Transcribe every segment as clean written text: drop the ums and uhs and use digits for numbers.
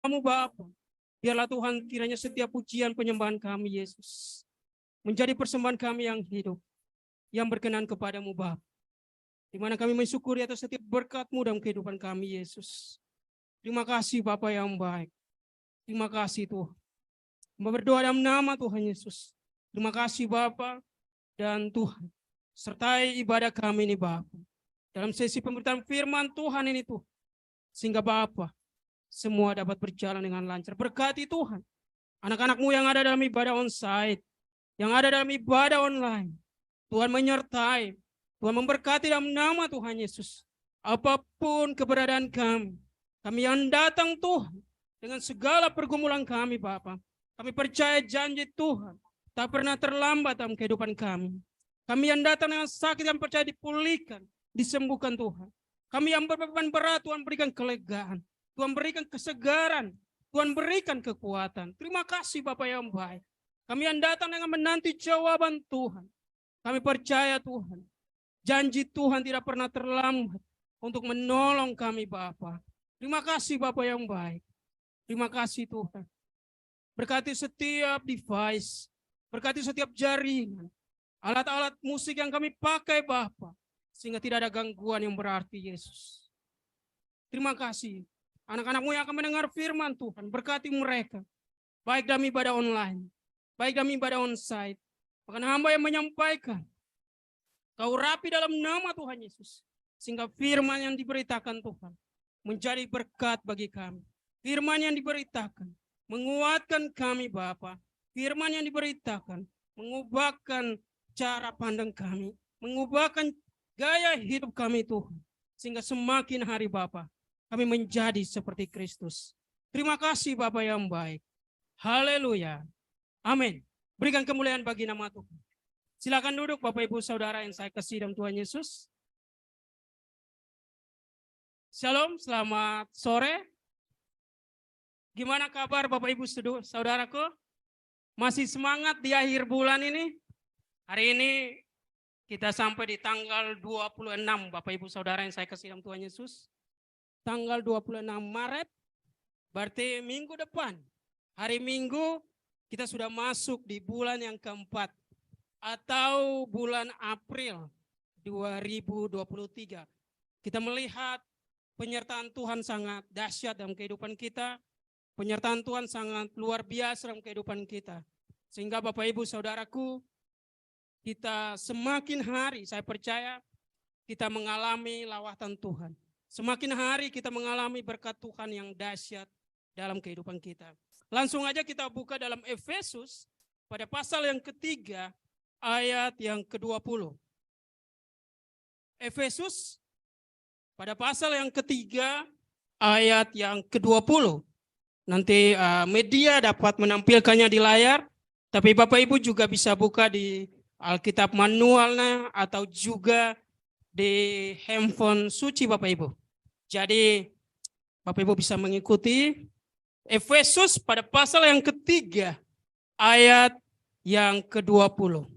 Kamu Bapa. Biarlah Tuhan kiranya setiap pujian penyembahan kami Yesus menjadi persembahan kami yang hidup, yang berkenan kepadamu Bapa. Di mana kami mensyukuri atas setiap berkat-Mu dalam kehidupan kami Yesus. Terima kasih Bapa yang baik. Terima kasih Tuhan. Hamba berdoa dalam nama Tuhan Yesus. Terima kasih Bapa dan Tuhan. Sertai ibadah kami ini Bapa. Dalam sesi pemberitaan firman Tuhan ini Tuhan. Sehingga Bapa semua dapat berjalan dengan lancar. Berkati Tuhan. Anak-anak-Mu yang ada dalam ibadah onsite. Yang ada dalam ibadah online. Tuhan menyertai. Tuhan memberkati dalam nama Tuhan Yesus. Apapun keberadaan kami. Kami yang datang Tuhan. Dengan segala pergumulan kami Bapa. Kami percaya janji Tuhan. Tak pernah terlambat dalam kehidupan kami. Kami yang datang dengan sakit yang percaya dipulihkan. Disembuhkan Tuhan. Kami yang berbeban berat Tuhan berikan kelegaan. Tuhan berikan kesegaran, Tuhan berikan kekuatan. Terima kasih Bapak yang baik. Kami yang datang dengan menanti jawaban Tuhan. Kami percaya Tuhan, janji Tuhan tidak pernah terlambat untuk menolong kami Bapak. Terima kasih Bapak yang baik. Terima kasih Tuhan. Berkati setiap device, berkati setiap jaringan, alat-alat musik yang kami pakai Bapak, sehingga tidak ada gangguan yang berarti Yesus. Terima kasih. Anak-anak-Mu yang akan mendengar firman Tuhan, berkati mereka. Baik dalam ibadah online, baik dalam ibadah onsite. Bahkan hamba yang menyampaikan, Kau rapi dalam nama Tuhan Yesus. Sehingga firman yang diberitakan Tuhan, menjadi berkat bagi kami. Firman yang diberitakan, menguatkan kami Bapa. Firman yang diberitakan, mengubahkan cara pandang kami. Mengubahkan gaya hidup kami Tuhan. Sehingga semakin hari Bapa, kami menjadi seperti Kristus. Terima kasih Bapa yang baik. Haleluya. Amin. Berikan kemuliaan bagi nama Tuhan. Silakan duduk Bapak Ibu Saudara yang saya kasih dalam Tuhan Yesus. Shalom, selamat sore. Gimana kabar Bapak Ibu Saudaraku? Masih semangat di akhir bulan ini? Hari ini kita sampai di tanggal 26 Bapak Ibu Saudara yang saya kasih dalam Tuhan Yesus. Tanggal 26 Maret, berarti minggu depan. Hari Minggu kita sudah masuk di bulan yang keempat. Atau bulan April 2023. Kita melihat penyertaan Tuhan sangat dahsyat dalam kehidupan kita. Penyertaan Tuhan sangat luar biasa dalam kehidupan kita. Sehingga Bapak Ibu Saudaraku, kita semakin hari saya percaya kita mengalami lawatan Tuhan. Semakin hari kita mengalami berkat Tuhan yang dahsyat dalam kehidupan kita. Langsung aja kita buka dalam Efesus pada pasal yang ketiga ayat yang ke-20. Efesus pada pasal yang ketiga ayat yang ke-20. Nanti media dapat menampilkannya di layar, tapi Bapak Ibu juga bisa buka di Alkitab manualnya atau juga di handphone suci Bapak Ibu. Jadi Bapak Ibu bisa mengikuti Efesus pada pasal yang ketiga ayat yang ke-20.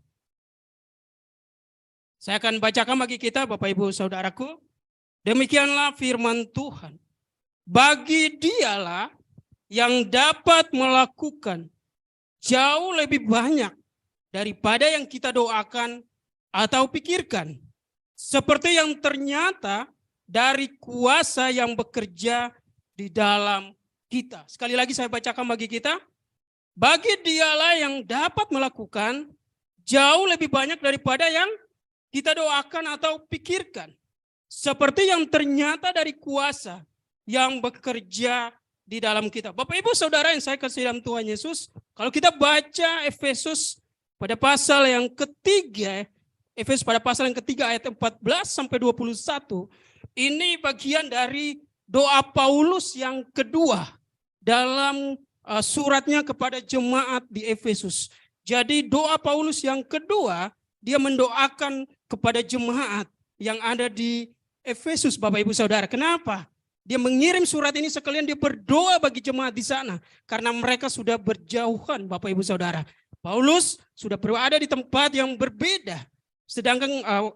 Saya akan bacakan bagi kita Bapak Ibu Saudaraku. Demikianlah firman Tuhan. Bagi Dialah yang dapat melakukan jauh lebih banyak daripada yang kita doakan atau pikirkan. Seperti yang ternyata dari kuasa yang bekerja di dalam kita. Sekali lagi saya bacakan bagi kita. Bagi Dialah yang dapat melakukan jauh lebih banyak daripada yang kita doakan atau pikirkan. Seperti yang ternyata dari kuasa yang bekerja di dalam kita. Bapak Ibu Saudara yang saya kasih dalam Tuhan Yesus. Kalau kita baca Efesus pada pasal yang ketiga. Efesus pada pasal yang ketiga ayat 14 sampai 21. Ini bagian dari doa Paulus yang kedua dalam suratnya kepada jemaat di Efesus. Jadi doa Paulus yang kedua, dia mendoakan kepada jemaat yang ada di Efesus Bapak Ibu Saudara. Kenapa? Dia mengirim surat ini sekalian dia berdoa bagi jemaat di sana. Karena mereka sudah berjauhan Bapak Ibu Saudara. Paulus sudah berada di tempat yang berbeda. Sedangkan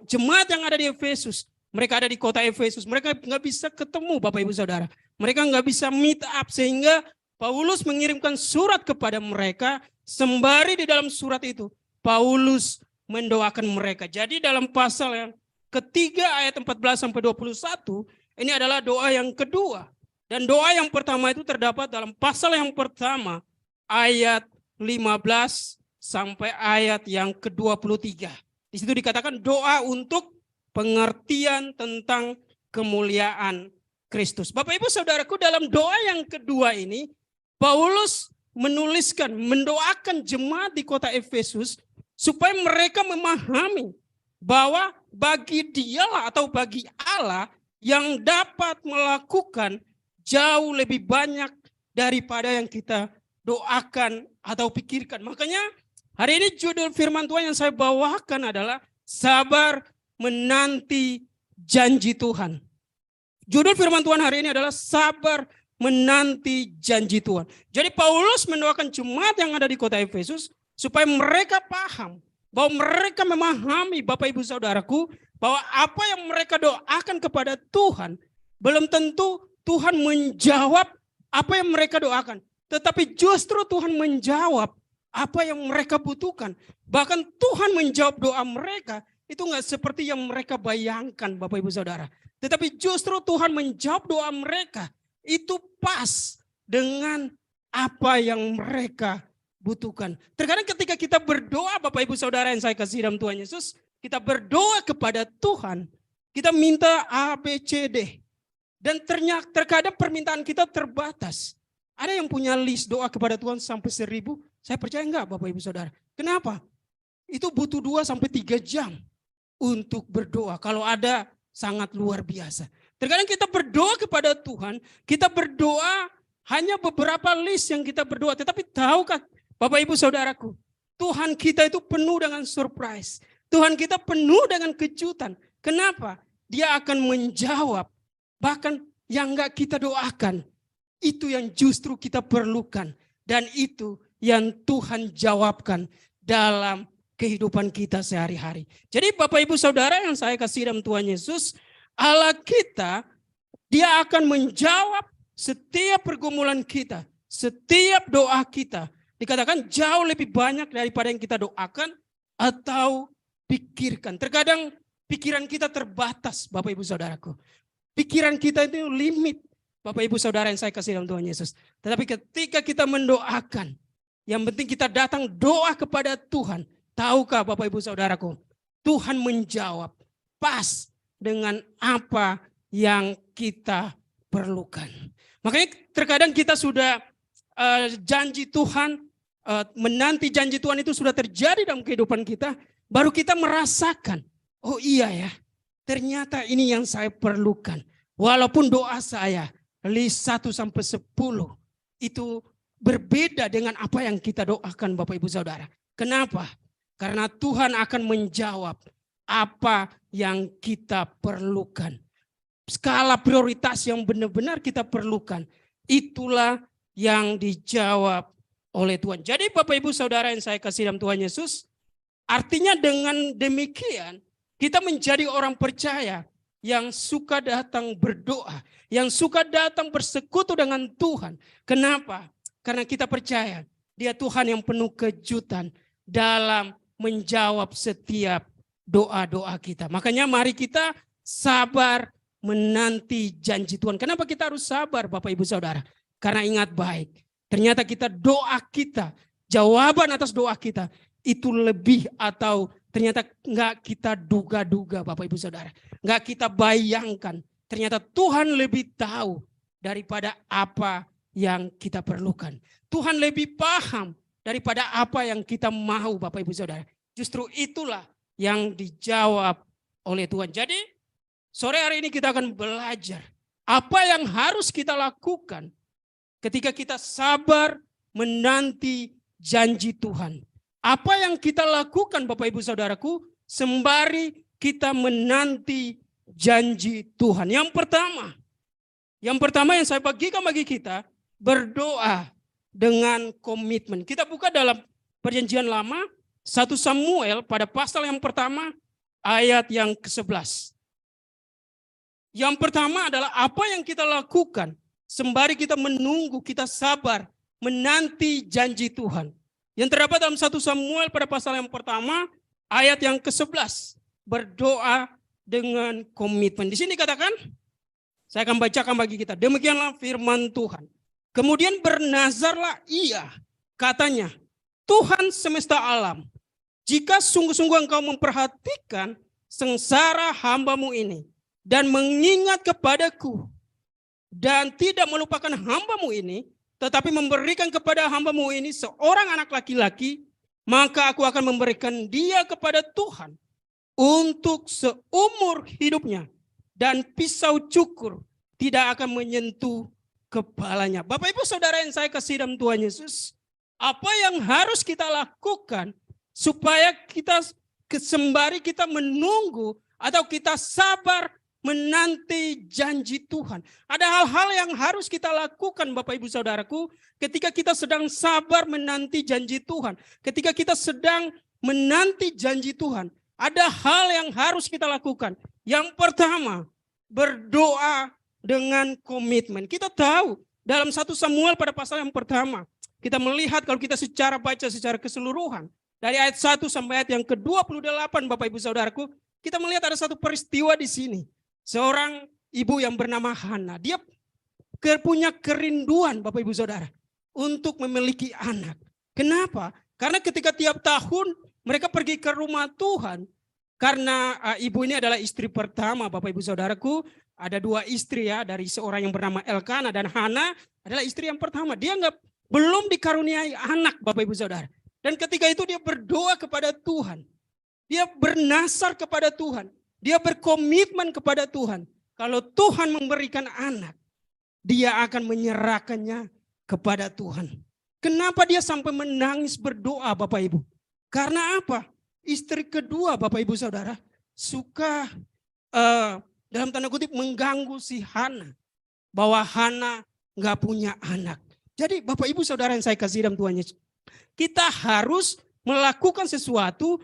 jemaat yang ada di Efesus, mereka ada di kota Efesus, mereka nggak bisa ketemu Bapak Ibu Saudara. Mereka nggak bisa meet up sehingga Paulus mengirimkan surat kepada mereka, sembari di dalam surat itu Paulus mendoakan mereka. Jadi dalam pasal yang ketiga ayat 14 sampai 21, ini adalah doa yang kedua. Dan doa yang pertama itu terdapat dalam pasal yang pertama ayat 15 sampai ayat yang ke-23. Di situ dikatakan doa untuk pengertian tentang kemuliaan Kristus. Bapak Ibu Saudaraku, dalam doa yang kedua ini Paulus menuliskan, mendoakan jemaat di kota Efesus supaya mereka memahami bahwa bagi dialah atau bagi Allah yang dapat melakukan jauh lebih banyak daripada yang kita doakan atau pikirkan. Makanya hari ini judul firman Tuhan yang saya bawakan adalah sabar menanti janji Tuhan. Judul firman Tuhan hari ini adalah sabar menanti janji Tuhan. Jadi Paulus mendoakan jemaat yang ada di kota Efesus supaya mereka paham, bahwa mereka memahami, Bapak Ibu Saudaraku, bahwa apa yang mereka doakan kepada Tuhan belum tentu Tuhan menjawab apa yang mereka doakan. Tetapi justru Tuhan menjawab apa yang mereka butuhkan. Bahkan Tuhan menjawab doa mereka itu enggak seperti yang mereka bayangkan, Bapak Ibu Saudara. Tetapi justru Tuhan menjawab doa mereka itu pas dengan apa yang mereka butuhkan. Terkadang ketika kita berdoa, Bapak Ibu Saudara yang saya kasih dalam Tuhan Yesus, kita berdoa kepada Tuhan, kita minta A, B, C, D. Dan terkadang permintaan kita terbatas. Ada yang punya list doa kepada Tuhan sampai 1000? Saya percaya enggak, Bapak Ibu Saudara. Kenapa? Itu butuh 2 sampai 3 jam untuk berdoa. Kalau ada sangat luar biasa. Terkadang kita berdoa kepada Tuhan, kita berdoa hanya beberapa list yang kita berdoa. Tetapi tahukah Bapak Ibu Saudaraku, Tuhan kita itu penuh dengan surprise. Tuhan kita penuh dengan kejutan. Kenapa? Dia akan menjawab bahkan yang enggak kita doakan. Itu yang justru kita perlukan. Dan itu yang Tuhan jawabkan dalam kehidupan kita sehari-hari. Jadi Bapak Ibu Saudara yang saya kasih dalam Tuhan Yesus, Allah kita, dia akan menjawab setiap pergumulan kita, setiap doa kita. Dikatakan jauh lebih banyak daripada yang kita doakan atau pikirkan. Terkadang pikiran kita terbatas, Bapak Ibu Saudaraku. Pikiran kita itu limit, Bapak Ibu Saudara yang saya kasih dalam Tuhan Yesus. Tetapi ketika kita mendoakan, yang penting kita datang doa kepada Tuhan. Tahukah Bapak Ibu Saudaraku, Tuhan menjawab pas dengan apa yang kita perlukan. Makanya terkadang kita sudah janji Tuhan, menanti janji Tuhan itu sudah terjadi dalam kehidupan kita. Baru kita merasakan, oh iya ya, ternyata ini yang saya perlukan. Walaupun doa saya list 1 sampai 10 itu berbeda dengan apa yang kita doakan Bapak Ibu Saudara. Kenapa? Karena Tuhan akan menjawab apa yang kita perlukan. Skala prioritas yang benar-benar kita perlukan. Itulah yang dijawab oleh Tuhan. Jadi Bapak Ibu Saudara yang saya kasih dalam Tuhan Yesus. Artinya dengan demikian kita menjadi orang percaya yang suka datang berdoa. Yang suka datang bersekutu dengan Tuhan. Kenapa? Karena kita percaya Dia Tuhan yang penuh kejutan dalam menjawab setiap doa-doa kita. Makanya mari kita sabar menanti janji Tuhan. Kenapa kita harus sabar Bapak Ibu Saudara? Karena ingat baik, ternyata doa kita, jawaban atas doa kita itu lebih atau ternyata enggak kita duga-duga Bapak Ibu Saudara. Enggak kita bayangkan. Ternyata Tuhan lebih tahu daripada apa yang kita perlukan. Tuhan lebih paham daripada apa yang kita mau Bapak Ibu Saudara. Justru itulah yang dijawab oleh Tuhan. Jadi sore hari ini kita akan belajar apa yang harus kita lakukan ketika kita sabar menanti janji Tuhan. Apa yang kita lakukan Bapak Ibu Saudaraku sembari kita menanti janji Tuhan. Yang pertama yang saya bagikan bagi kita, berdoa dengan komitmen. Kita buka dalam Perjanjian Lama 1 Samuel pada pasal yang pertama ayat yang ke-11. Yang pertama adalah apa yang kita lakukan sembari kita menunggu, kita sabar, menanti janji Tuhan. Yang terdapat dalam 1 Samuel pada pasal yang pertama, ayat yang ke-11. Berdoa dengan komitmen. Di sini katakan, saya akan bacakan bagi kita. Demikianlah firman Tuhan. Kemudian bernazarlah ia, katanya, Tuhan semesta alam, jika sungguh-sungguh engkau memperhatikan sengsara hamba-Mu ini, dan mengingat kepadaku, dan tidak melupakan hamba-Mu ini, tetapi memberikan kepada hamba-Mu ini seorang anak laki-laki, maka aku akan memberikan dia kepada Tuhan untuk seumur hidupnya, dan pisau cukur tidak akan menyentuh kepalanya. Bapak Ibu Saudara yang saya kasih dalam Tuhan Yesus, apa yang harus kita lakukan supaya kita sembari kita menunggu atau kita sabar menanti janji Tuhan. Ada hal-hal yang harus kita lakukan Bapak Ibu Saudaraku ketika kita sedang sabar menanti janji Tuhan. Ketika kita sedang menanti janji Tuhan, ada hal yang harus kita lakukan. Yang pertama, berdoa dengan komitmen. Kita tahu dalam 1 Samuel pada pasal yang pertama, kita melihat kalau kita secara baca secara keseluruhan, dari ayat 1 sampai ayat yang ke-28 Bapak Ibu Saudaraku, kita melihat ada satu peristiwa di sini. Seorang ibu yang bernama Hana, dia punya kerinduan Bapak Ibu Saudara untuk memiliki anak. Kenapa? Karena ketika tiap tahun mereka pergi ke rumah Tuhan, karena ibu ini adalah istri pertama Bapak Ibu Saudaraku, ada 2 istri ya, dari seorang yang bernama Elkana dan Hana adalah istri yang pertama. Dia belum dikaruniai anak Bapak Ibu Saudara. Dan ketika itu dia berdoa kepada Tuhan. Dia bernasar kepada Tuhan. Dia berkomitmen kepada Tuhan. Kalau Tuhan memberikan anak, dia akan menyerahkannya kepada Tuhan. Kenapa dia sampai menangis berdoa Bapak Ibu? Karena apa? Istri kedua Bapak Ibu Saudara suka dalam tanda kutip mengganggu si Hana. Bahwa Hana gak punya anak. Jadi Bapak Ibu Saudara yang saya kasih dalam Tuhan Yesus, kita harus melakukan sesuatu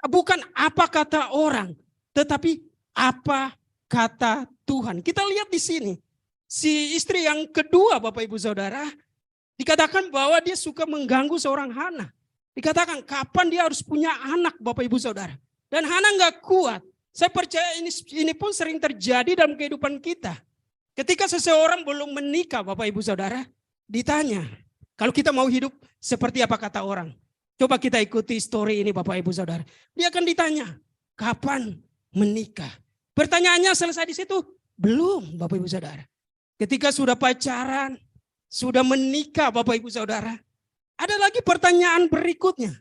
bukan apa kata orang, tetapi apa kata Tuhan. Kita lihat di sini, si istri yang kedua Bapak Ibu Saudara, dikatakan bahwa dia suka mengganggu seorang Hana. Dikatakan kapan dia harus punya anak Bapak Ibu Saudara. Dan Hana gak kuat. Saya percaya ini pun sering terjadi dalam kehidupan kita. Ketika seseorang belum menikah Bapak Ibu Saudara, ditanya, kalau kita mau hidup seperti apa kata orang. Coba kita ikuti story ini Bapak Ibu Saudara. Dia akan ditanya, kapan menikah? Pertanyaannya selesai di situ? Belum Bapak Ibu Saudara. Ketika sudah pacaran, sudah menikah Bapak Ibu Saudara, ada lagi pertanyaan berikutnya.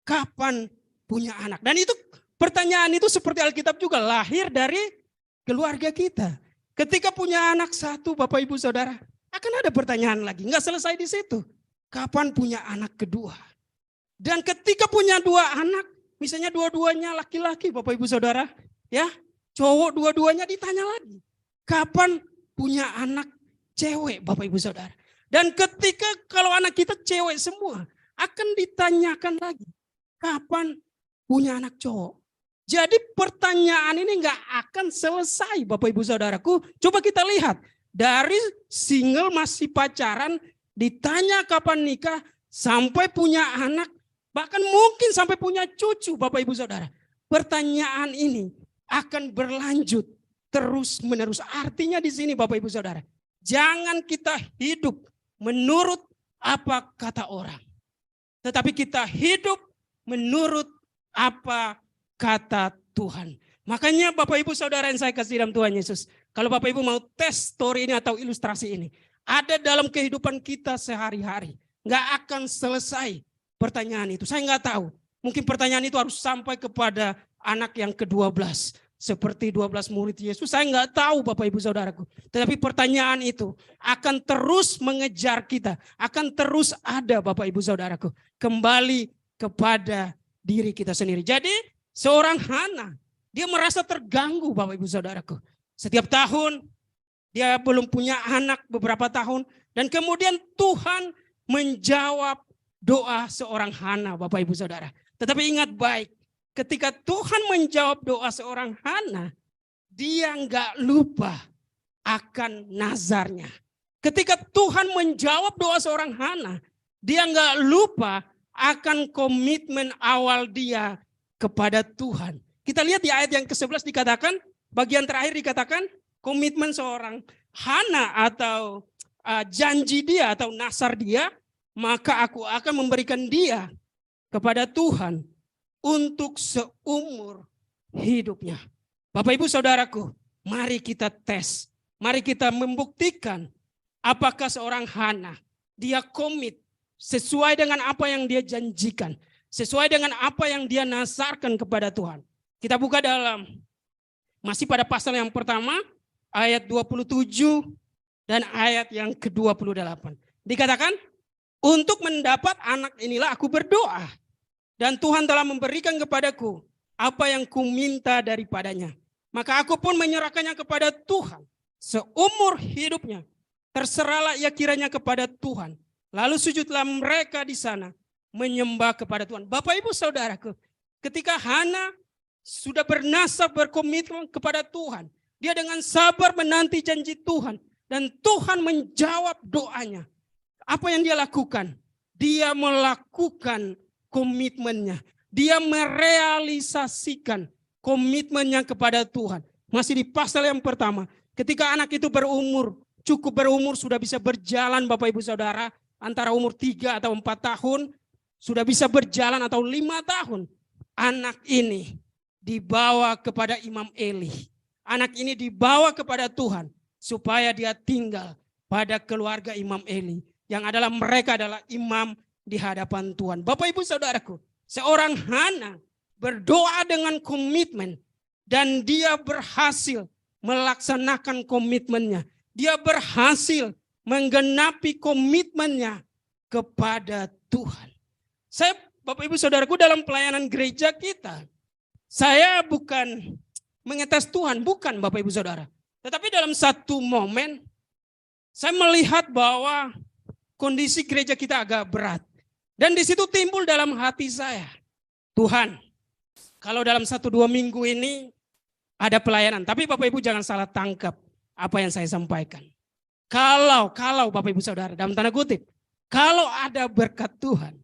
Kapan punya anak? Dan itu pertanyaan itu seperti Alkitab juga lahir dari keluarga kita. Ketika punya anak satu Bapak Ibu Saudara, akan ada pertanyaan lagi. Enggak selesai di situ. Kapan punya anak kedua? Dan ketika punya 2 anak, misalnya dua-duanya laki-laki Bapak Ibu Saudara, ya, cowok dua-duanya ditanya lagi. Kapan punya anak cewek Bapak Ibu Saudara? Dan ketika kalau anak kita cewek semua, akan ditanyakan lagi. Kapan punya anak cowok? Jadi pertanyaan ini enggak akan selesai Bapak Ibu Saudaraku. Coba kita lihat. Dari single masih pacaran, ditanya kapan nikah, sampai punya anak, bahkan mungkin sampai punya cucu Bapak Ibu Saudara. Pertanyaan ini akan berlanjut terus menerus. Artinya di sini Bapak Ibu Saudara, jangan kita hidup menurut apa kata orang. Tetapi kita hidup menurut apa kata Tuhan. Makanya Bapak Ibu Saudara yang saya kasih dalam Tuhan Yesus, kalau Bapak Ibu mau tes story ini atau ilustrasi ini, ada dalam kehidupan kita sehari-hari. Nggak akan selesai pertanyaan itu. Saya nggak tahu. Mungkin pertanyaan itu harus sampai kepada anak yang ke-12. Seperti 12 murid Yesus. Saya nggak tahu Bapak Ibu Saudaraku. Tetapi pertanyaan itu akan terus mengejar kita. Akan terus ada Bapak Ibu Saudaraku. Kembali kepada diri kita sendiri. Jadi seorang Hana, dia merasa terganggu Bapak Ibu Saudaraku. Setiap tahun dia belum punya anak beberapa tahun. Dan kemudian Tuhan menjawab doa seorang Hana Bapak Ibu Saudara. Tetapi ingat baik, ketika Tuhan menjawab doa seorang Hana, dia enggak lupa akan nazarnya. Ketika Tuhan menjawab doa seorang Hana, dia nggak lupa akan komitmen awal dia kepada Tuhan. Kita lihat di ayat yang ke-11 dikatakan, bagian terakhir dikatakan, komitmen seorang Hana atau janji dia atau nasar dia, maka aku akan memberikan dia kepada Tuhan untuk seumur hidupnya. Bapak Ibu Saudaraku, mari kita tes, mari kita membuktikan apakah seorang Hana dia komit sesuai dengan apa yang dia janjikan, sesuai dengan apa yang dia nasarkan kepada Tuhan. Kita buka dalam masih pada pasal yang pertama ayat 27 dan ayat yang ke-28. Dikatakan, untuk mendapat anak inilah aku berdoa dan Tuhan telah memberikan kepadaku apa yang kuminta daripadanya. Maka aku pun menyerahkannya kepada Tuhan seumur hidupnya. Terserahlah ia kiranya kepada Tuhan. Lalu sujudlah mereka di sana menyembah kepada Tuhan. Bapak Ibu Saudaraku, ketika Hana sudah bernasab berkomitmen kepada Tuhan, dia dengan sabar menanti janji Tuhan dan Tuhan menjawab doanya. Apa yang dia lakukan? Dia melakukan komitmennya. Dia merealisasikan komitmennya kepada Tuhan. Masih di pasal yang pertama, ketika anak itu cukup berumur, sudah bisa berjalan Bapak Ibu Saudara, antara umur 3 atau 4 tahun, sudah bisa berjalan atau 5 tahun. Anak ini dibawa kepada Imam Eli. Anak ini dibawa kepada Tuhan supaya dia tinggal pada keluarga Imam Eli. Yang adalah mereka adalah imam di hadapan Tuhan. Bapak Ibu Saudaraku, seorang Hana berdoa dengan komitmen dan dia berhasil melaksanakan komitmennya. Dia berhasil menggenapi komitmennya kepada Tuhan. Saya, Bapak Ibu Saudaraku, dalam pelayanan gereja kita, saya bukan mengetes Tuhan, bukan Bapak Ibu Saudara. Tetapi dalam satu momen, saya melihat bahwa kondisi gereja kita agak berat. Dan di situ timbul dalam hati saya, Tuhan, kalau dalam 1-2 minggu ini ada pelayanan. Tapi Bapak Ibu jangan salah tangkap apa yang saya sampaikan. Kalau Bapak Ibu Saudara, dalam tanda kutip, kalau ada berkat Tuhan,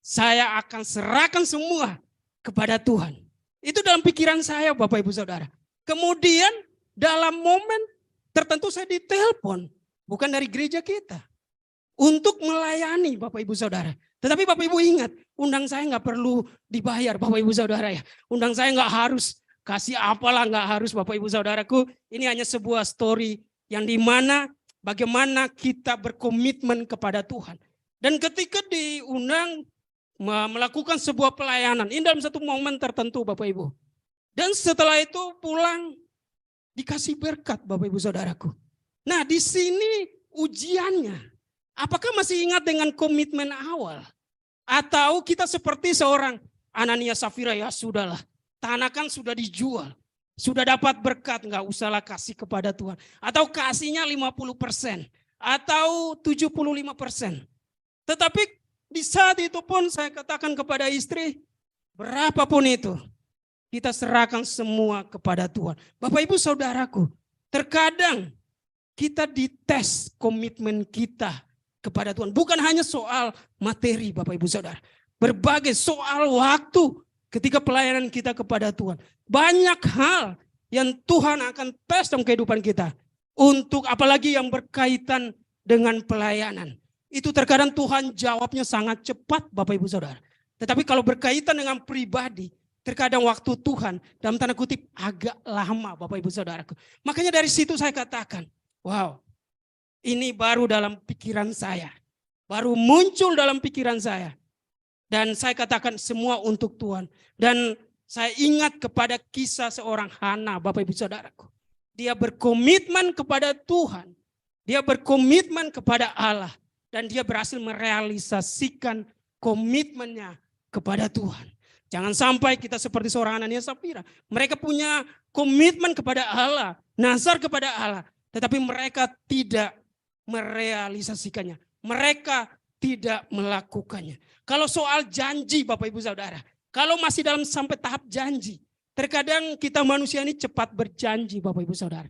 saya akan serahkan semua kepada Tuhan. Itu dalam pikiran saya Bapak Ibu Saudara. Kemudian dalam momen tertentu saya ditelepon, bukan dari gereja kita, untuk melayani Bapak Ibu Saudara. Tetapi Bapak Ibu ingat, undang saya nggak perlu dibayar Bapak Ibu Saudara ya. Undang saya nggak harus kasih apalah, nggak harus Bapak Ibu Saudaraku. Ini hanya sebuah story yang dimana bagaimana kita berkomitmen kepada Tuhan. Dan ketika diundang melakukan sebuah pelayanan, ini dalam satu momen tertentu Bapak Ibu. Dan setelah itu pulang dikasih berkat Bapak Ibu Saudaraku. Nah di sini ujiannya, apakah masih ingat dengan komitmen awal? Atau kita seperti seorang Anania Safira, ya sudahlah, tanah kan sudah dijual. Sudah dapat berkat, nggak usahlah kasih kepada Tuhan. Atau kasihnya 50%. Atau 75%. Tetapi di saat itu pun saya katakan kepada istri, berapapun itu, kita serahkan semua kepada Tuhan. Bapak Ibu Saudaraku, terkadang kita dites komitmen kita kepada Tuhan. Bukan hanya soal materi Bapak Ibu Saudara. Berbagai soal waktu ketika pelayanan kita kepada Tuhan. Banyak hal yang Tuhan akan tes dalam kehidupan kita. Untuk apalagi yang berkaitan dengan pelayanan. Itu terkadang Tuhan jawabnya sangat cepat Bapak Ibu Saudara. Tetapi kalau berkaitan dengan pribadi, terkadang waktu Tuhan dalam tanda kutip agak lama Bapak Ibu Saudaraku. Makanya dari situ saya katakan, wow, ini baru dalam pikiran saya. Baru muncul dalam pikiran saya. Dan saya katakan semua untuk Tuhan. Dan saya ingat kepada kisah seorang Hana Bapak Ibu Saudaraku. Dia berkomitmen kepada Tuhan. Dia berkomitmen kepada Allah. Dan dia berhasil merealisasikan komitmennya kepada Tuhan. Jangan sampai kita seperti seorang Anania Safira. Mereka punya komitmen kepada Allah. Nazar kepada Allah. Tetapi mereka tidak merealisasikannya. Mereka tidak melakukannya. Kalau soal janji Bapak Ibu Saudara. Kalau masih dalam sampai tahap janji. Terkadang kita manusia ini cepat berjanji Bapak Ibu Saudara.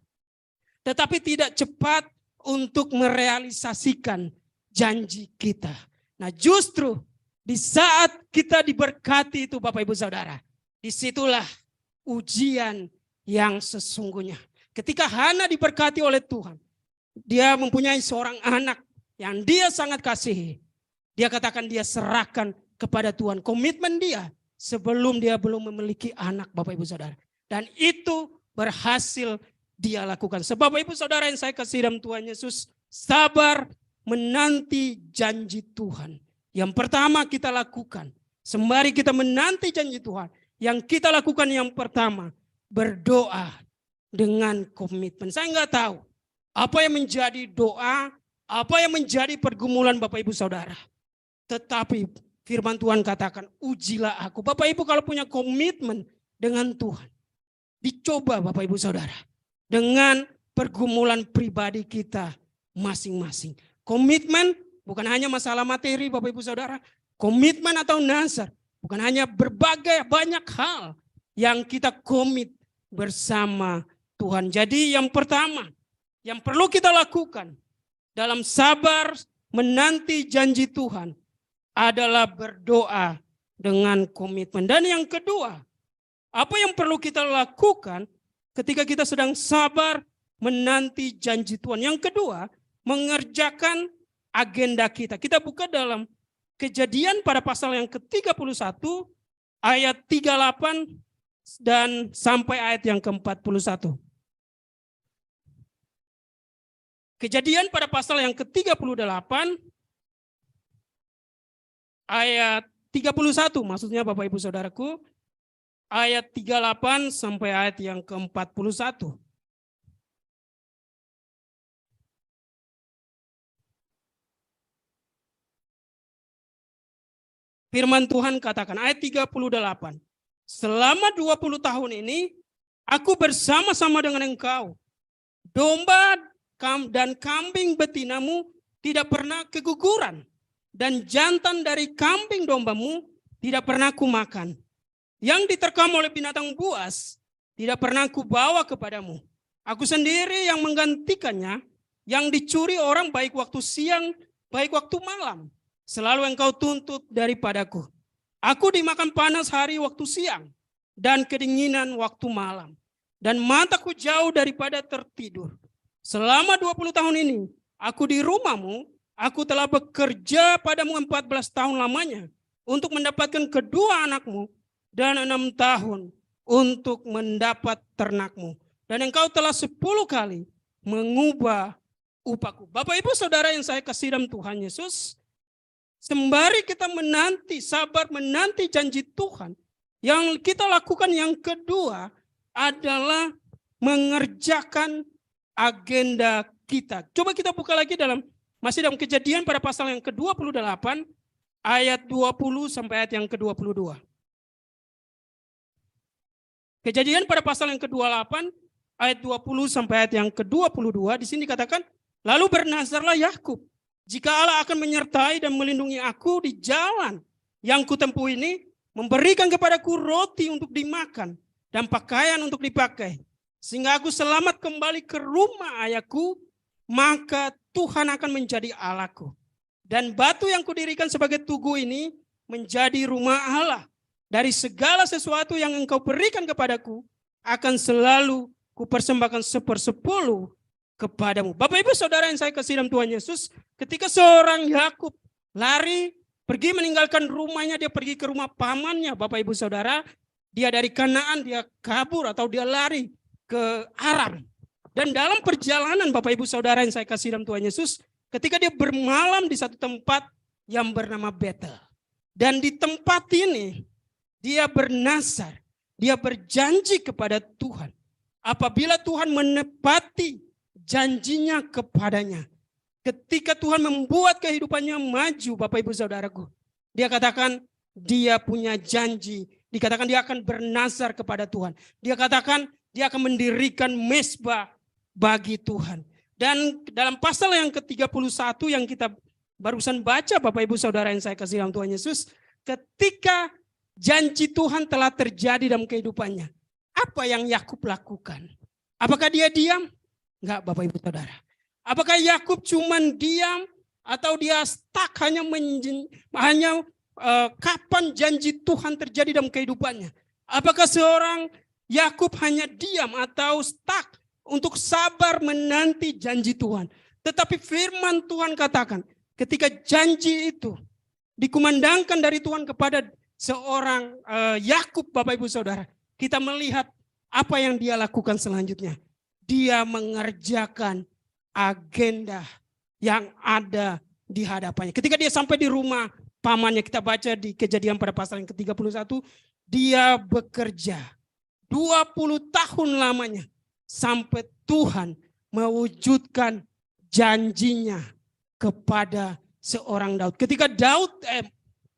Tetapi tidak cepat untuk merealisasikan janji kita. Nah justru di saat kita diberkati itu Bapak Ibu Saudara, disitulah ujian yang sesungguhnya. Ketika Hana diberkati oleh Tuhan, dia mempunyai seorang anak yang dia sangat kasihi. Dia katakan dia serahkan kepada Tuhan. Komitmen dia sebelum dia belum memiliki anak Bapak Ibu Saudara. Dan itu berhasil dia lakukan. Sebab Bapak Ibu Saudara yang saya kasih dalam Tuhan Yesus, sabar menanti janji Tuhan. Yang pertama kita lakukan, sembari kita menanti janji Tuhan, yang kita lakukan yang pertama, berdoa dengan komitmen. Saya nggak tahu apa yang menjadi doa, apa yang menjadi pergumulan Bapak Ibu Saudara. Tetapi firman Tuhan katakan, ujilah aku. Bapak Ibu kalau punya komitmen dengan Tuhan, dicoba Bapak Ibu Saudara. Dengan pergumulan pribadi kita masing-masing. Komitmen bukan hanya masalah materi Bapak Ibu Saudara. Komitmen atau nazar bukan hanya berbagai banyak hal yang kita komit bersama Tuhan. Jadi yang pertama yang perlu kita lakukan dalam sabar menanti janji Tuhan adalah berdoa dengan komitmen. Dan yang kedua, apa yang perlu kita lakukan ketika kita sedang sabar menanti janji Tuhan? Yang kedua, mengerjakan agenda kita. Kita buka dalam Kejadian pada pasal yang ke-31 ayat 38 dan sampai ayat yang ke-41. Kejadian pada pasal yang ke-38 ayat 31, maksudnya Bapak Ibu Saudaraku, ayat 38 sampai ayat yang ke-41. Firman Tuhan katakan, ayat 38. Selama 20 tahun ini, aku bersama-sama dengan engkau. Domba dan kambing betinamu tidak pernah keguguran. Dan jantan dari kambing dombamu tidak pernah kumakan. Yang diterkam oleh binatang buas tidak pernah kubawa kepadamu. Aku sendiri yang menggantikannya, yang dicuri orang baik waktu siang, baik waktu malam. Selalu engkau tuntut daripadaku. Aku dimakan panas hari waktu siang dan kedinginan waktu malam. Dan mataku jauh daripada tertidur. Selama 20 tahun ini aku di rumahmu, aku telah bekerja padamu 14 tahun lamanya untuk mendapatkan kedua anakmu dan 6 tahun untuk mendapat ternakmu. Dan engkau telah 10 kali mengubah upahku. Bapak Ibu Saudara yang saya kasih dalam Tuhan Yesus, sembari kita menanti, sabar menanti janji Tuhan, yang kita lakukan yang kedua adalah mengerjakan agenda kita. Coba kita buka lagi masih dalam Kejadian pada pasal yang ke-28, ayat 20 sampai ayat yang ke-22. Kejadian pada pasal yang ke-28, ayat 20 sampai ayat yang ke-22, di sini dikatakan, lalu bernazarlah Yakub, jika Allah akan menyertai dan melindungi aku di jalan yang kutempuh ini, memberikan kepadaku roti untuk dimakan dan pakaian untuk dipakai, sehingga aku selamat kembali ke rumah ayahku, maka Tuhan akan menjadi Allahku. Dan batu yang kudirikan sebagai tugu ini menjadi rumah Allah. Dari segala sesuatu yang engkau berikan kepadaku, akan selalu kupersembahkan 1/10 kepadamu. Bapak Ibu Saudara yang saya kasih dalam Tuhan Yesus, ketika seorang Yakub lari, pergi meninggalkan rumahnya, dia pergi ke rumah pamannya. Bapak Ibu Saudara, dia dari Kanaan, dia kabur atau dia lari ke Aram. Dan dalam perjalanan Bapak Ibu Saudara yang saya kasih dalam Tuhan Yesus, ketika dia bermalam di satu tempat yang bernama Betel. Dan di tempat ini, dia bernazar, dia berjanji kepada Tuhan. Apabila Tuhan menepati janjinya kepadanya, ketika Tuhan membuat kehidupannya maju, Bapak Ibu Saudaraku, dia katakan dia punya janji, dikatakan dia akan bernazar kepada Tuhan. Dia katakan dia akan mendirikan mezbah bagi Tuhan. Dan dalam pasal yang ke-31 yang kita barusan baca, Bapak Ibu Saudara yang saya kasih dalam Tuhan Yesus, ketika janji Tuhan telah terjadi dalam kehidupannya, apa yang Yakub lakukan? Apakah dia diam? Enggak, Bapak Ibu Saudara. Apakah Yakub cuman diam atau dia stuck hanya kapan janji Tuhan terjadi dalam kehidupannya? Apakah seorang Yakub hanya diam atau stuck untuk sabar menanti janji Tuhan? Tetapi firman Tuhan katakan, ketika janji itu dikumandangkan dari Tuhan kepada seorang Yakub, Bapak Ibu Saudara, kita melihat apa yang dia lakukan selanjutnya. Dia mengerjakan agenda yang ada di hadapannya. Ketika dia sampai di rumah pamannya, kita baca di Kejadian pada pasal yang ke-31, dia bekerja 20 tahun lamanya sampai Tuhan mewujudkan janjinya kepada seorang Daud. Ketika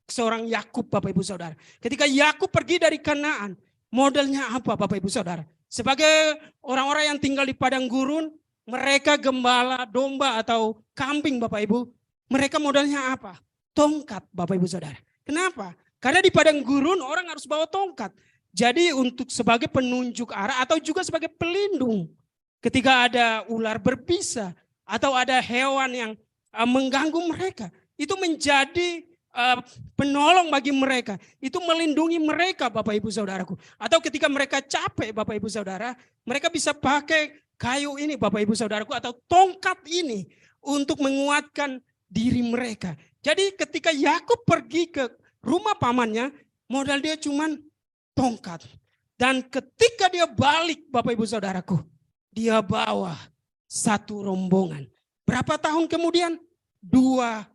seorang Yakub, Bapak Ibu Saudara. Ketika Yakub pergi dari Kanaan, modelnya apa Bapak Ibu Saudara? Sebagai orang-orang yang tinggal di padang gurun, mereka gembala domba atau kambing Bapak Ibu. Mereka modalnya apa? Tongkat Bapak Ibu Saudara. Kenapa? Karena di padang gurun orang harus bawa tongkat. Jadi untuk sebagai penunjuk arah atau juga sebagai pelindung. Ketika ada ular berbisa atau ada hewan yang mengganggu mereka. Itu menjadi penolong bagi mereka. Itu melindungi mereka Bapak Ibu Saudaraku. Atau ketika mereka capek Bapak Ibu Saudara, mereka bisa pakai kayu ini Bapak Ibu Saudaraku atau tongkat ini untuk menguatkan diri mereka. Jadi ketika Yakub pergi ke rumah pamannya, modal dia cuman tongkat. Dan ketika dia balik Bapak Ibu Saudaraku, dia bawa satu rombongan. Berapa tahun kemudian? 20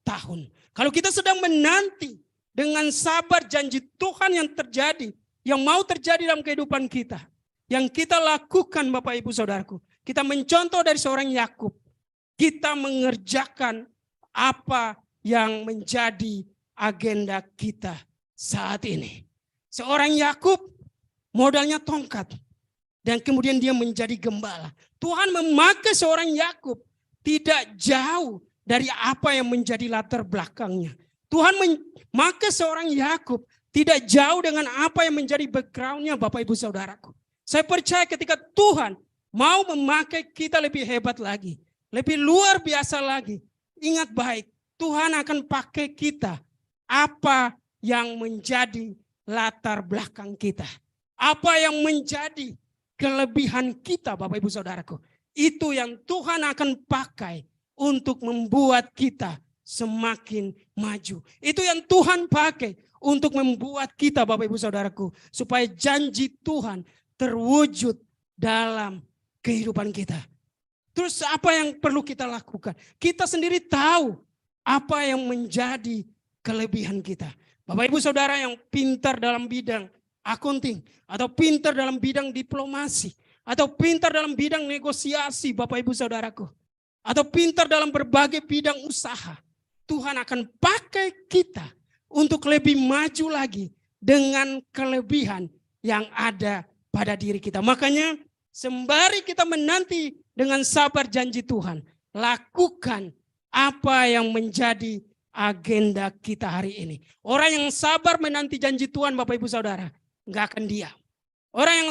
tahun. Kalau kita sedang menanti dengan sabar janji Tuhan yang terjadi, yang mau terjadi dalam kehidupan kita, yang kita lakukan Bapak Ibu Saudaraku, kita mencontoh dari seorang Yakub, kita mengerjakan apa yang menjadi agenda kita saat ini. Seorang Yakub modalnya tongkat dan kemudian dia menjadi gembala. Tuhan memakai seorang Yakub tidak jauh dari apa yang menjadi latar belakangnya. Tuhan memakai seorang Yakub tidak jauh dengan apa yang menjadi backgroundnya Bapak Ibu Saudaraku. Saya percaya ketika Tuhan mau memakai kita lebih hebat lagi, lebih luar biasa lagi. Ingat baik, Tuhan akan pakai kita apa yang menjadi latar belakang kita. Apa yang menjadi kelebihan kita Bapak Ibu Saudaraku. Itu yang Tuhan akan pakai untuk membuat kita semakin maju. Itu yang Tuhan pakai untuk membuat kita Bapak Ibu Saudaraku. Supaya janji Tuhan terwujud dalam kehidupan kita. Terus apa yang perlu kita lakukan? Kita sendiri tahu apa yang menjadi kelebihan kita. Bapak Ibu Saudara yang pintar dalam bidang accounting. Atau pintar dalam bidang diplomasi. Atau pintar dalam bidang negosiasi Bapak Ibu Saudaraku. Atau pintar dalam berbagai bidang usaha. Tuhan akan pakai kita untuk lebih maju lagi dengan kelebihan yang ada pada diri kita. Makanya sembari kita menanti dengan sabar janji Tuhan, lakukan apa yang menjadi agenda kita hari ini. Orang yang sabar menanti janji Tuhan Bapak Ibu Saudara, enggak akan diam. Orang yang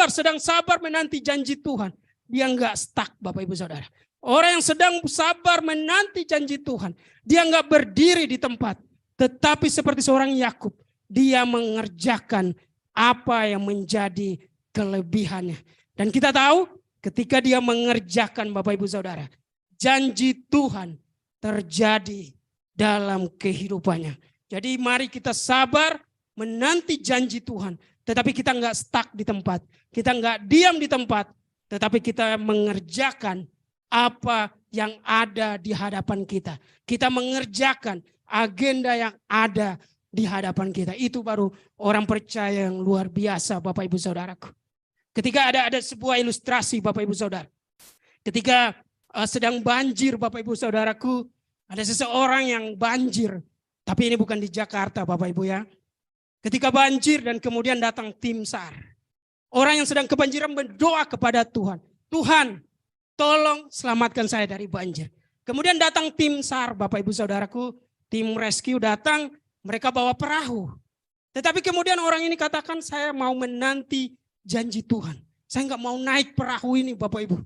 sedang sabar menanti janji Tuhan, dia enggak stuck Bapak Ibu Saudara. Orang yang sedang sabar menanti janji Tuhan, dia enggak berdiri di tempat. Tetapi seperti seorang Yakub, dia mengerjakan apa yang menjadi kelebihannya. Dan kita tahu ketika dia mengerjakan Bapak Ibu Saudara, janji Tuhan terjadi dalam kehidupannya. Jadi mari kita sabar menanti janji Tuhan. Tetapi kita enggak stuck di tempat. Kita enggak diam di tempat. Tetapi kita mengerjakan apa yang ada di hadapan kita. Kita mengerjakan agenda yang ada di hadapan kita. Itu baru orang percaya yang luar biasa Bapak Ibu Saudaraku. Ketika ada sebuah ilustrasi Bapak Ibu Saudara. Ketika sedang banjir Bapak Ibu Saudaraku. Ada seseorang yang banjir. Tapi ini bukan di Jakarta Bapak Ibu ya. Ketika banjir dan kemudian datang tim SAR. Orang yang sedang kebanjiran berdoa kepada Tuhan. Tuhan, tolong selamatkan saya dari banjir. Kemudian datang tim SAR Bapak Ibu Saudaraku. Tim rescue datang, mereka bawa perahu. Tetapi kemudian orang ini katakan saya mau menanti janji Tuhan. Saya enggak mau naik perahu ini Bapak Ibu.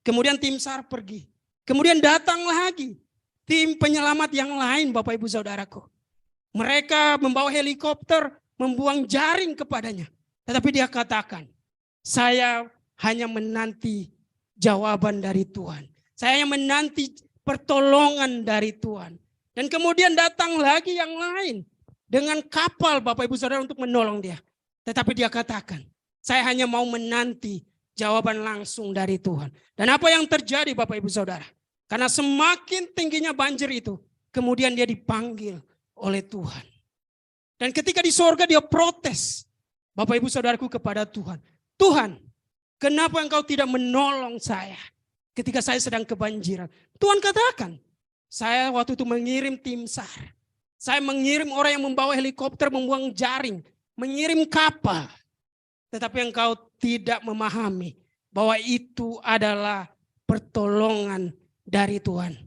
Kemudian tim SAR pergi. Kemudian datang lagi tim penyelamat yang lain, Bapak Ibu Saudaraku. Mereka membawa helikopter, membuang jaring kepadanya. Tetapi dia katakan, saya hanya menanti jawaban dari Tuhan. Saya hanya menanti pertolongan dari Tuhan. Dan kemudian datang lagi yang lain dengan kapal, Bapak Ibu Saudara, untuk menolong dia. Tetapi dia katakan, saya hanya mau menanti jawaban langsung dari Tuhan. Dan apa yang terjadi, Bapak Ibu Saudara? Karena semakin tingginya banjir itu, kemudian dia dipanggil oleh Tuhan. Dan ketika di sorga dia protes, Bapak Ibu Saudaraku, kepada Tuhan. Tuhan, kenapa engkau tidak menolong saya ketika saya sedang kebanjiran? Tuhan katakan, saya waktu itu mengirim tim SAR. Saya mengirim orang yang membawa helikopter, membuang jaring, mengirim kapal. Tetapi engkau tidak memahami bahwa itu adalah pertolongan dari Tuhan.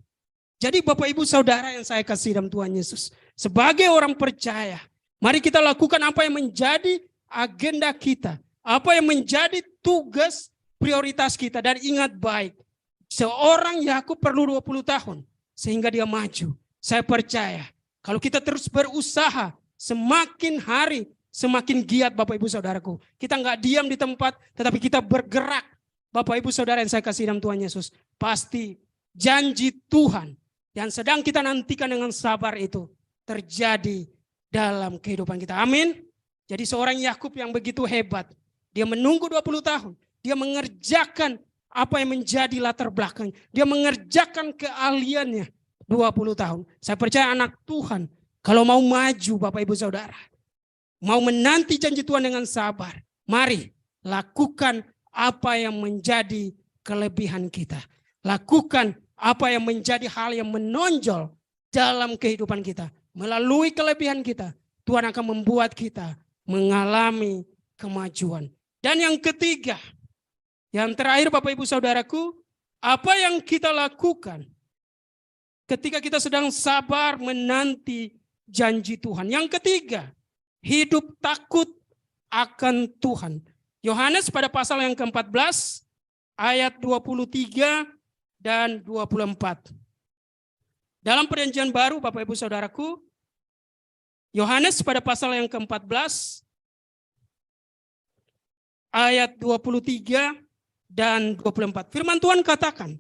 Jadi Bapak Ibu Saudara yang saya kasih dalam Tuhan Yesus, sebagai orang percaya, mari kita lakukan apa yang menjadi agenda kita, apa yang menjadi tugas prioritas kita. Dan ingat baik, seorang Yakub perlu 20 tahun sehingga dia maju. Saya percaya kalau kita terus berusaha, semakin hari semakin giat Bapak Ibu Saudaraku. Kita nggak diam di tempat, tetapi kita bergerak. Bapak Ibu Saudara yang saya kasih dalam Tuhan Yesus, pasti janji Tuhan yang sedang kita nantikan dengan sabar itu terjadi dalam kehidupan kita. Amin. Jadi seorang Yakub yang begitu hebat, dia menunggu 20 tahun, dia mengerjakan apa yang menjadi latar belakang, dia mengerjakan keahliannya 20 tahun. Saya percaya anak Tuhan, kalau mau maju Bapak Ibu Saudara, mau menanti janji Tuhan dengan sabar, mari lakukan apa yang menjadi kelebihan kita. Lakukan apa yang menjadi hal yang menonjol dalam kehidupan kita. Melalui kelebihan kita, Tuhan akan membuat kita mengalami kemajuan. Dan yang ketiga, yang terakhir Bapak Ibu Saudaraku, apa yang kita lakukan ketika kita sedang sabar menanti janji Tuhan. Yang ketiga, hidup takut akan Tuhan. Yohanes pada pasal yang ke-14 ayat 23 dan 24. Dalam perjanjian baru Bapak Ibu Saudaraku, Yohanes pada pasal yang ke-14 ayat 23 dan 24. Firman Tuhan katakan,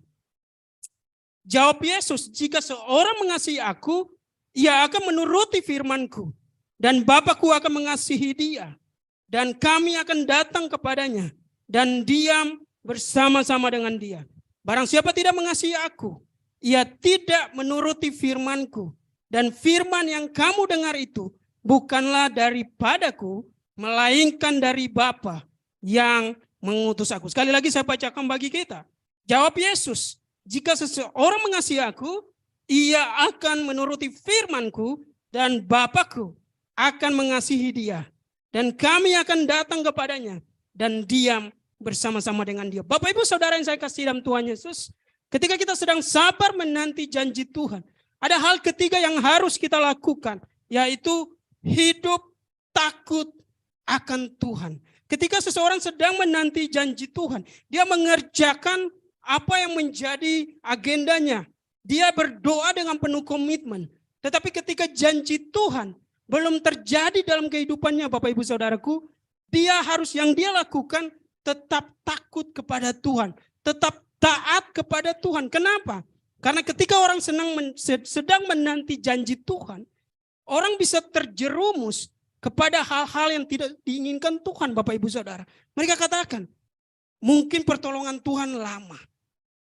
jawab Yesus, jika seorang mengasihi aku, ia akan menuruti firman-Ku, dan Bapa-Ku akan mengasihi dia, dan kami akan datang kepadanya, dan diam bersama-sama dengan dia. Barang siapa tidak mengasihi aku, ia tidak menuruti firman-Ku, dan firman yang kamu dengar itu bukanlah daripadaku, melainkan dari Bapa yang mengutus aku. Sekali lagi saya bacakan bagi kita. Jawab Yesus, jika seseorang mengasihi aku, ia akan menuruti firman-Ku, dan Bapa-Ku akan mengasihi dia. Dan kami akan datang kepadanya dan diam bersama-sama dengan dia. Bapak Ibu Saudara yang saya kasih dalam Tuhan Yesus, ketika kita sedang sabar menanti janji Tuhan, ada hal ketiga yang harus kita lakukan, yaitu hidup takut akan Tuhan. Ketika seseorang sedang menanti janji Tuhan, dia mengerjakan apa yang menjadi agendanya. Dia berdoa dengan penuh komitmen. Tetapi ketika janji Tuhan belum terjadi dalam kehidupannya, Bapak Ibu Saudaraku, yang dia lakukan tetap takut kepada Tuhan, tetap taat kepada Tuhan. Kenapa? Karena ketika orang sedang menanti janji Tuhan, orang bisa terjerumus kepada hal-hal yang tidak diinginkan Tuhan, Bapak Ibu Saudara. Mereka katakan, mungkin pertolongan Tuhan lama.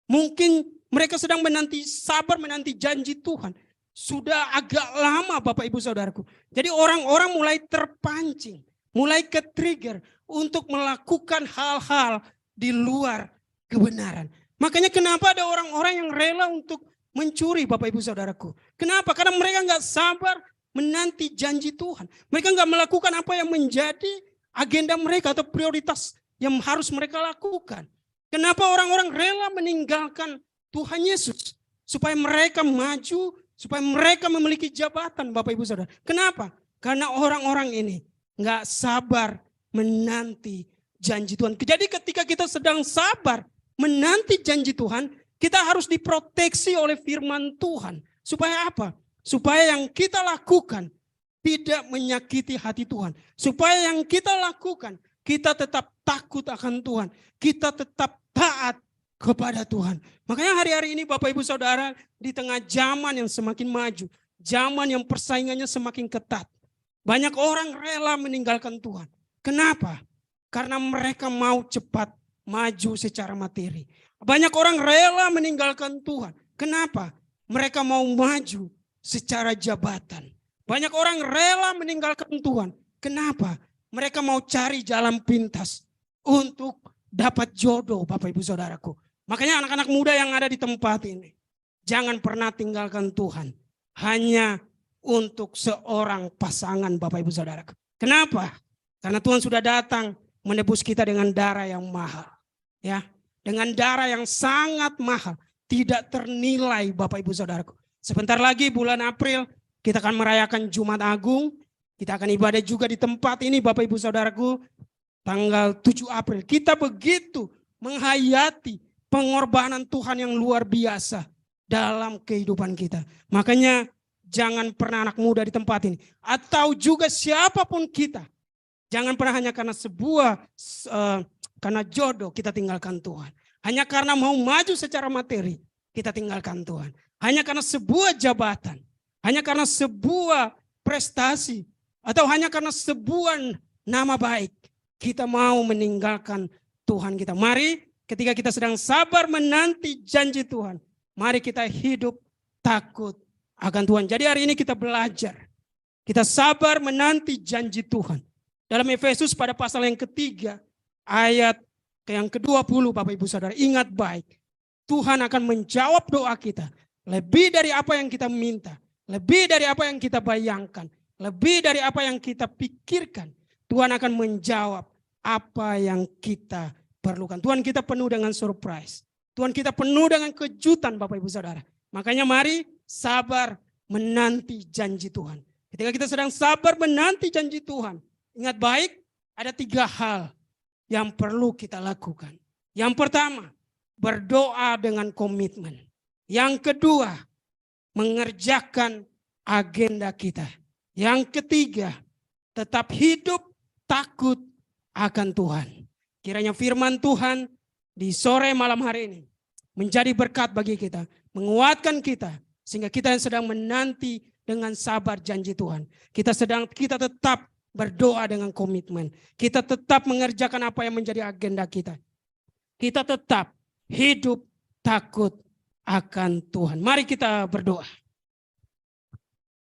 Mungkin mereka sedang sabar menanti janji Tuhan. Sudah agak lama Bapak Ibu Saudaraku. Jadi orang-orang mulai terpancing, mulai ke-trigger untuk melakukan hal-hal di luar kebenaran. Makanya kenapa ada orang-orang yang rela untuk mencuri Bapak Ibu Saudaraku. Kenapa? Karena mereka nggak sabar menanti janji Tuhan. Mereka nggak melakukan apa yang menjadi agenda mereka atau prioritas yang harus mereka lakukan. Kenapa orang-orang rela meninggalkan Tuhan Yesus? Supaya mereka maju, supaya mereka memiliki jabatan Bapak Ibu Saudara. Kenapa? Karena orang-orang ini nggak sabar menanti janji Tuhan. Jadi ketika kita sedang sabar menanti janji Tuhan, kita harus diproteksi oleh firman Tuhan. Supaya apa? Supaya yang kita lakukan tidak menyakiti hati Tuhan. Supaya yang kita lakukan, kita tetap takut akan Tuhan. Kita tetap taat kepada Tuhan. Makanya hari-hari ini Bapak Ibu Saudara, di tengah zaman yang semakin maju, zaman yang persaingannya semakin ketat, banyak orang rela meninggalkan Tuhan. Kenapa? Karena mereka mau cepat maju secara materi. Banyak orang rela meninggalkan Tuhan. Kenapa? Mereka mau maju secara jabatan. Banyak orang rela meninggalkan Tuhan. Kenapa? Mereka mau cari jalan pintas untuk dapat jodoh, Bapak Ibu Saudaraku. Makanya anak-anak muda yang ada di tempat ini, jangan pernah tinggalkan Tuhan hanya untuk seorang pasangan, Bapak Ibu Saudaraku. Kenapa? Karena Tuhan sudah datang menebus kita dengan darah yang mahal. Ya, dengan darah yang sangat mahal, tidak ternilai, Bapak Ibu Saudaraku. Sebentar lagi bulan April kita akan merayakan Jumat Agung. Kita akan ibadah juga di tempat ini, Bapak Ibu Saudaraku, tanggal 7 April. Kita begitu menghayati pengorbanan Tuhan yang luar biasa dalam kehidupan kita. Makanya jangan pernah anak muda di tempat ini, atau juga siapapun kita, jangan pernah hanya karena karena jodoh kita tinggalkan Tuhan. Hanya karena mau maju secara materi kita tinggalkan Tuhan. Hanya karena sebuah jabatan, hanya karena sebuah prestasi, atau hanya karena sebuah nama baik kita mau meninggalkan Tuhan kita. Mari ketika kita sedang sabar menanti janji Tuhan, mari kita hidup takut akan Tuhan. Jadi hari ini kita belajar, kita sabar menanti janji Tuhan. Dalam Efesus pada pasal yang ketiga, ayat yang ke-20, Bapak Ibu Saudara, ingat baik, Tuhan akan menjawab doa kita lebih dari apa yang kita minta, lebih dari apa yang kita bayangkan, lebih dari apa yang kita pikirkan. Tuhan akan menjawab apa yang kita perlukan. Tuhan kita penuh dengan surprise. Tuhan kita penuh dengan kejutan, Bapak Ibu Saudara. Makanya mari sabar menanti janji Tuhan. Ketika kita sedang sabar menanti janji Tuhan, ingat baik, ada 3 hal yang perlu kita lakukan. Yang pertama, berdoa dengan komitmen. Yang kedua, mengerjakan agenda kita. Yang ketiga, tetap hidup takut akan Tuhan. Kiranya firman Tuhan di sore malam hari ini menjadi berkat bagi kita, menguatkan kita, sehingga kita yang sedang menanti dengan sabar janji Tuhan, kita tetap berdoa dengan komitmen, kita tetap mengerjakan apa yang menjadi agenda kita, kita tetap hidup takut akan Tuhan. Mari kita berdoa.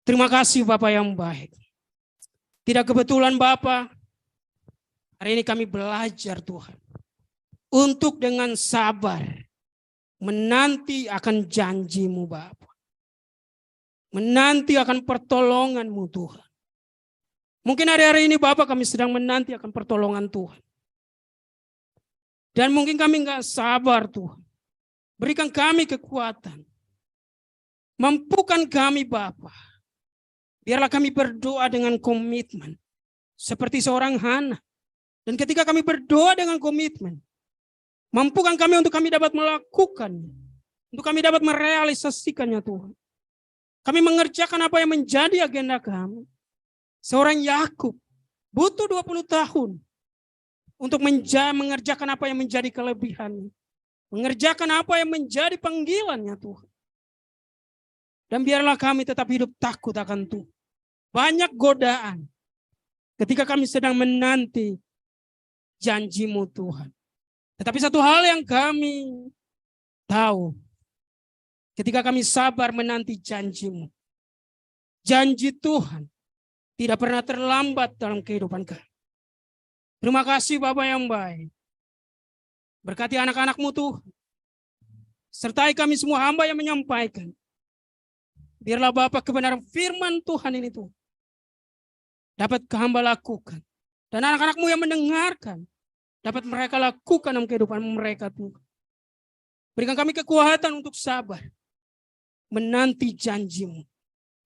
Terima kasih Bapak yang baik. Tidak kebetulan Bapak, hari ini kami belajar Tuhan, untuk dengan sabar menanti akan janji-Mu Bapa. Menanti akan pertolongan-Mu Tuhan. Mungkin hari-hari ini Bapak kami sedang menanti akan pertolongan Tuhan. Dan mungkin kami enggak sabar Tuhan. Berikan kami kekuatan. Mampukan kami Bapa. Biarlah kami berdoa dengan komitmen. Seperti seorang Hana. Dan ketika kami berdoa dengan komitmen, mampukan kami untuk kami dapat melakukannya. Untuk kami dapat merealisasikannya Tuhan. Kami mengerjakan apa yang menjadi agenda kami. Seorang Yakub butuh 20 tahun untuk mengerjakan apa yang menjadi kelebihannya. Mengerjakan apa yang menjadi panggilannya Tuhan. Dan biarlah kami tetap hidup takut akan Tuhan. Banyak godaan ketika kami sedang menanti janji-Mu Tuhan. Tetapi satu hal yang kami tahu, ketika kami sabar menanti janji-Mu, janji Tuhan tidak pernah terlambat dalam kehidupan kami. Terima kasih Bapak yang baik. Berkati anak-anak-Mu Tuhan. Sertai kami semua hamba yang menyampaikan. Biarlah Bapak kebenaran firman Tuhan ini Tuhan dapat hamba lakukan. Dan anak-anak-Mu yang mendengarkan dapat mereka lakukan dalam kehidupan mereka Tuhan. Berikan kami kekuatan untuk sabar menanti janji-Mu.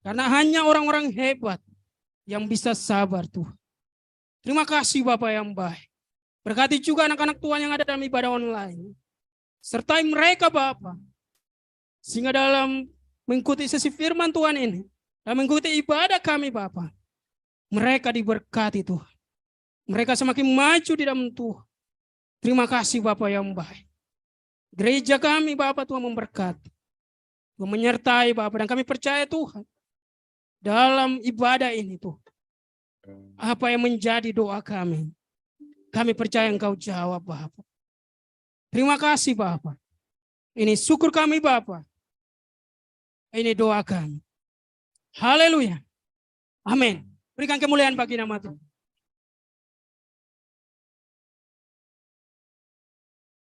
Karena hanya orang-orang hebat yang bisa sabar Tuhan. Terima kasih Bapak yang baik. Berkati juga anak-anak Tuhan yang ada dalam ibadah online. Sertai mereka Bapa. Sehingga dalam mengikuti sesi firman Tuhan ini, dan mengikuti ibadah kami Bapa, mereka diberkati Tuhan. Mereka semakin maju di dalam Tuhan. Terima kasih Bapa yang baik. Gereja kami Bapa Tuhan memberkati. Tuhan menyertai Bapa, dan kami percaya Tuhan. Dalam ibadah ini Tuhan. Apa yang menjadi doa kami. Kami percaya Engkau jawab Bapa. Terima kasih Bapa. Ini syukur kami Bapa. Ini doa kami. Haleluya. Amin. Berikan kemuliaan bagi nama Tuhan.